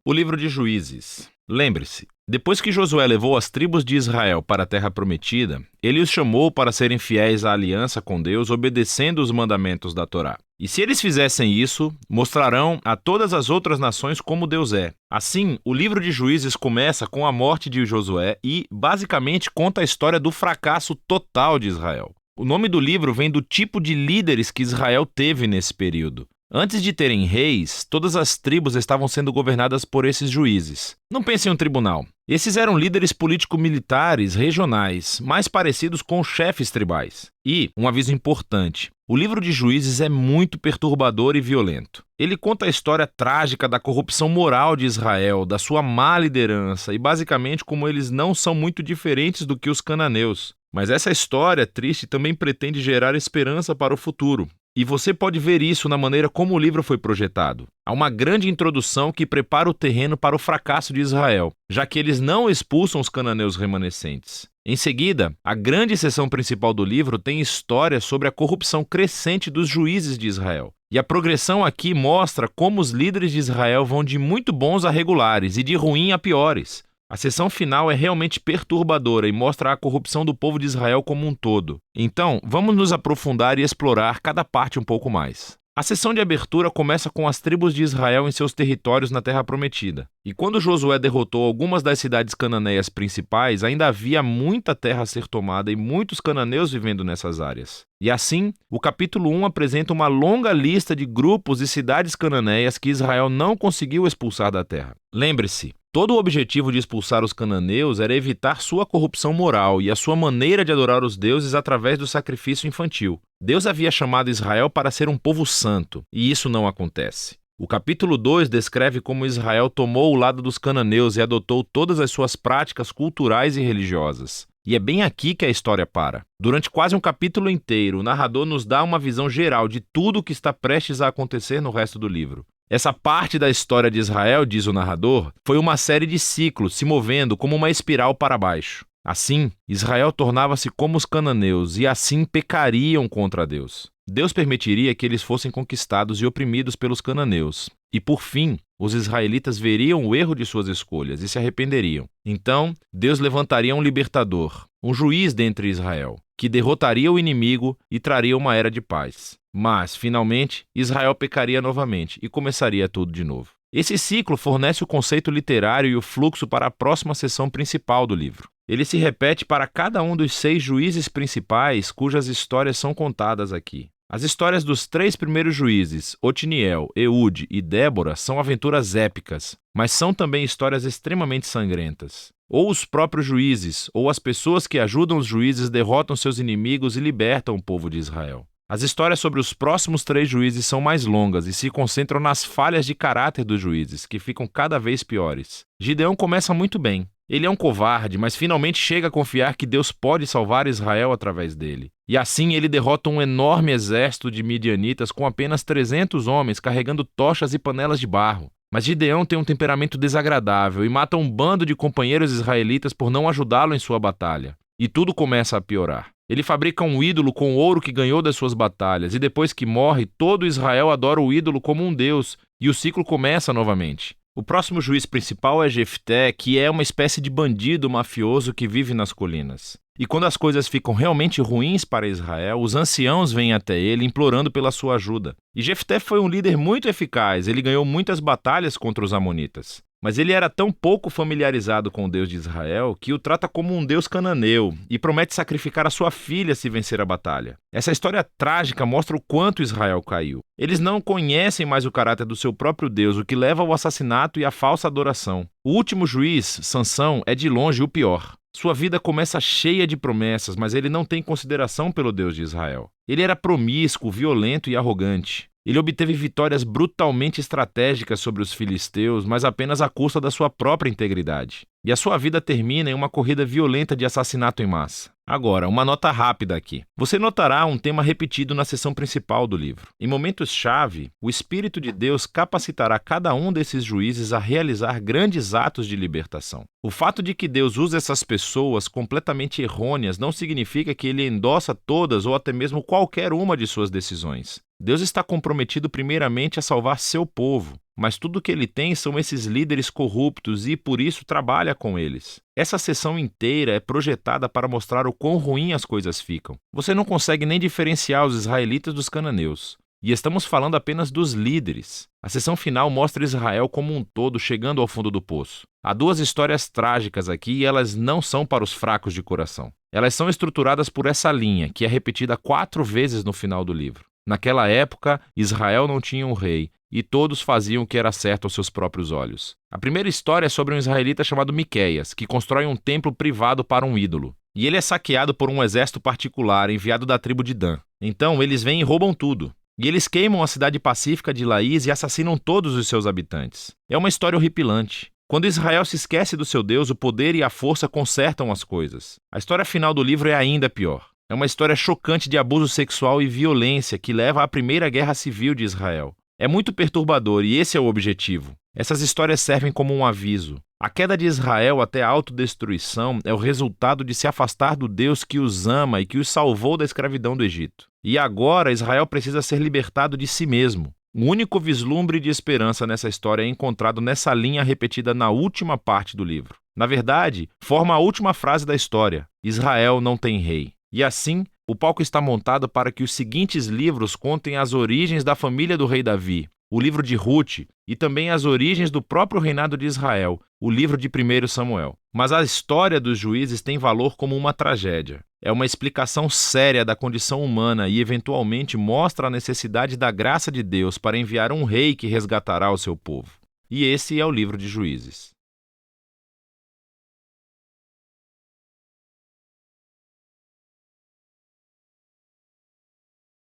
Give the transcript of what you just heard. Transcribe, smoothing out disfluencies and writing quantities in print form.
O livro de Juízes. Lembre-se, depois que Josué levou as tribos de Israel para a terra prometida, ele os chamou para serem fiéis à aliança com Deus, obedecendo os mandamentos da Torá. E se eles fizessem isso, mostrarão a todas as outras nações como Deus é. Assim, o livro de Juízes começa com a morte de Josué e, basicamente, conta a história do fracasso total de Israel. O nome do livro vem do tipo de líderes que Israel teve nesse período. Antes de terem reis, todas as tribos estavam sendo governadas por esses juízes. Não pense em um tribunal. Esses eram líderes político-militares regionais, mais parecidos com chefes tribais. E, um aviso importante, o livro de Juízes é muito perturbador e violento. Ele conta a história trágica da corrupção moral de Israel, da sua má liderança e basicamente como eles não são muito diferentes do que os cananeus. Mas essa história triste também pretende gerar esperança para o futuro. E você pode ver isso na maneira como o livro foi projetado. Há uma grande introdução que prepara o terreno para o fracasso de Israel, já que eles não expulsam os cananeus remanescentes. Em seguida, a grande seção principal do livro tem histórias sobre a corrupção crescente dos juízes de Israel. E a progressão aqui mostra como os líderes de Israel vão de muito bons a regulares e de ruim a piores. A seção final é realmente perturbadora e mostra a corrupção do povo de Israel como um todo. Então, vamos nos aprofundar e explorar cada parte um pouco mais. A sessão de abertura começa com as tribos de Israel em seus territórios na Terra Prometida. E quando Josué derrotou algumas das cidades cananeias principais, ainda havia muita terra a ser tomada e muitos cananeus vivendo nessas áreas. E assim, o capítulo 1 apresenta uma longa lista de grupos e cidades cananeias que Israel não conseguiu expulsar da terra. Lembre-se, todo o objetivo de expulsar os cananeus era evitar sua corrupção moral e a sua maneira de adorar os deuses através do sacrifício infantil. Deus havia chamado Israel para ser um povo santo, e isso não acontece. O capítulo 2 descreve como Israel tomou o lado dos cananeus e adotou todas as suas práticas culturais e religiosas. E é bem aqui que a história para. Durante quase um capítulo inteiro, o narrador nos dá uma visão geral de tudo o que está prestes a acontecer no resto do livro. Essa parte da história de Israel, diz o narrador, foi uma série de ciclos se movendo como uma espiral para baixo. Assim, Israel tornava-se como os cananeus e assim pecariam contra Deus. Deus permitiria que eles fossem conquistados e oprimidos pelos cananeus. E por fim, os israelitas veriam o erro de suas escolhas e se arrependeriam. Então, Deus levantaria um libertador, um juiz dentre Israel, que derrotaria o inimigo e traria uma era de paz. Mas, finalmente, Israel pecaria novamente e começaria tudo de novo. Esse ciclo fornece o conceito literário e o fluxo para a próxima seção principal do livro. Ele se repete para cada um dos 6 juízes principais cujas histórias são contadas aqui. As histórias dos 3 primeiros juízes, Otiniel, Eude e Débora, são aventuras épicas, mas são também histórias extremamente sangrentas. Ou os próprios juízes, ou as pessoas que ajudam os juízes derrotam seus inimigos e libertam o povo de Israel. As histórias sobre os próximos 3 juízes são mais longas e se concentram nas falhas de caráter dos juízes, que ficam cada vez piores. Gideão começa muito bem. Ele é um covarde, mas finalmente chega a confiar que Deus pode salvar Israel através dele. E assim ele derrota um enorme exército de midianitas com apenas 300 homens carregando tochas e panelas de barro. Mas Gideão tem um temperamento desagradável e mata um bando de companheiros israelitas por não ajudá-lo em sua batalha. E tudo começa a piorar. Ele fabrica um ídolo com o ouro que ganhou das suas batalhas, e depois que morre, todo Israel adora o ídolo como um deus, e o ciclo começa novamente. O próximo juiz principal é Jefté, que é uma espécie de bandido mafioso que vive nas colinas. E quando as coisas ficam realmente ruins para Israel, os anciãos vêm até ele implorando pela sua ajuda. E Jefté foi um líder muito eficaz, ele ganhou muitas batalhas contra os amonitas. Mas ele era tão pouco familiarizado com o Deus de Israel que o trata como um deus cananeu e promete sacrificar a sua filha se vencer a batalha. Essa história trágica mostra o quanto Israel caiu. Eles não conhecem mais o caráter do seu próprio Deus, o que leva ao assassinato e à falsa adoração. O último juiz, Sansão, é de longe o pior. Sua vida começa cheia de promessas, mas ele não tem consideração pelo Deus de Israel. Ele era promíscuo, violento e arrogante. Ele obteve vitórias brutalmente estratégicas sobre os filisteus, mas apenas à custa da sua própria integridade. E a sua vida termina em uma corrida violenta de assassinato em massa. Agora, uma nota rápida aqui. Você notará um tema repetido na seção principal do livro. Em momentos-chave, o Espírito de Deus capacitará cada um desses juízes a realizar grandes atos de libertação. O fato de que Deus usa essas pessoas completamente errôneas não significa que ele endossa todas ou até mesmo qualquer uma de suas decisões. Deus está comprometido primeiramente a salvar seu povo. mas tudo que ele tem são esses líderes corruptos e, por isso, trabalha com eles. Essa sessão inteira é projetada para mostrar o quão ruim as coisas ficam. Você não consegue nem diferenciar os israelitas dos cananeus. E estamos falando apenas dos líderes. A sessão final mostra Israel como um todo chegando ao fundo do poço. Há duas histórias trágicas aqui e elas não são para os fracos de coração. Elas são estruturadas por essa linha, que é repetida 4 vezes no final do livro. Naquela época, Israel não tinha um rei, e todos faziam o que era certo aos seus próprios olhos. A primeira história é sobre um israelita chamado Miqueias, que constrói um templo privado para um ídolo. E ele é saqueado por um exército particular enviado da tribo de Dan. Então eles vêm e roubam tudo. E eles queimam a cidade pacífica de Laís e assassinam todos os seus habitantes. É uma história horripilante. Quando Israel se esquece do seu Deus, o poder e a força consertam as coisas. A história final do livro é ainda pior. É uma história chocante de abuso sexual e violência que leva à primeira guerra civil de Israel. É muito perturbador e esse é o objetivo. Essas histórias servem como um aviso. A queda de Israel até a autodestruição é o resultado de se afastar do Deus que os ama e que os salvou da escravidão do Egito. E agora Israel precisa ser libertado de si mesmo. O único vislumbre de esperança nessa história é encontrado nessa linha repetida na última parte do livro. Na verdade, forma a última frase da história: Israel não tem rei. E assim, o palco está montado para que os seguintes livros contem as origens da família do rei Davi, o livro de Ruth e também as origens do próprio reinado de Israel, o livro de 1 Samuel. Mas a história dos juízes tem valor como uma tragédia. É uma explicação séria da condição humana e, eventualmente, mostra a necessidade da graça de Deus para enviar um rei que resgatará o seu povo. E esse é o livro de Juízes.